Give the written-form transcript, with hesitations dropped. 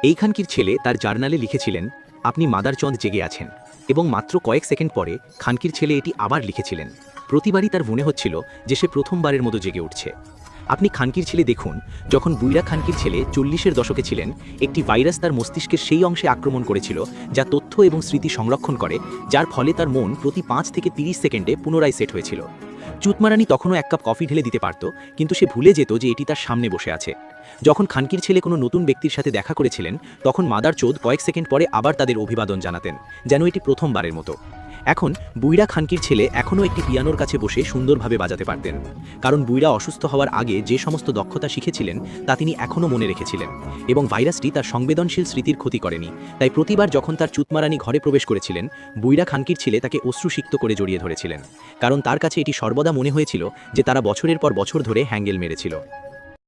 এই খানকির ছেলে তার জার্নালে লিখেছিলেন, আপনি মাদারচন্দ জেগে আছেন। এবং মাত্র কয়েক সেকেন্ড পরে খানকির ছেলে এটি আবার লিখেছিলেন। প্রতিবারই তার মনে হচ্ছিল যে সে প্রথমবারের মতো জেগে উঠছে। আপনি খানকির ছেলে দেখুন, যখন বুইড়া খানকির ছেলে 40-এর দশকে ছিলেন, একটি ভাইরাস তার মস্তিষ্কের সেই অংশে আক্রমণ করেছিল যা তথ্য এবং স্মৃতি সংরক্ষণ করে, যার ফলে তার মন প্রতি 5 থেকে 30 সেকেন্ডে পুনরায় সেট হয়েছিল। চুতমারানি তখনও 1 কাপ কফি ঢেলে দিতে পারত, কিন্তু সে ভুলে যেত যে এটি তার সামনে বসে আছে। যখন খানকির ছেলে কোনো নতুন ব্যক্তির সাথে দেখা করেছিলেন, তখন মাদারচোদ কয়েক সেকেন্ড পরে আবার তাদের অভিবাদন জানাতেন, যেন এটি প্রথমবারের মতো। এখন বুইড়া খানকির ছেলে এখনও একটি পিয়ানোর কাছে বসে সুন্দরভাবে বাজাতে পারতেন, কারণ বুইড়া অসুস্থ হওয়ার আগে যে সমস্ত দক্ষতা শিখেছিলেন তা তিনি এখনও মনে রেখেছিলেন, এবং ভাইরাসটি তার সংবেদনশীল স্মৃতির ক্ষতি করেনি। তাই প্রতিবার যখন তার চুতমারানি ঘরে প্রবেশ করেছিলেন, বুইড়া খানকির ছেলে তাকে অশ্রুসিক্ত করে জড়িয়ে ধরেছিলেন, কারণ তার কাছে এটি সর্বদা মনে হয়েছিল যে তারা বছরের পর বছর ধরে হ্যাঙ্গেল মেরেছিল।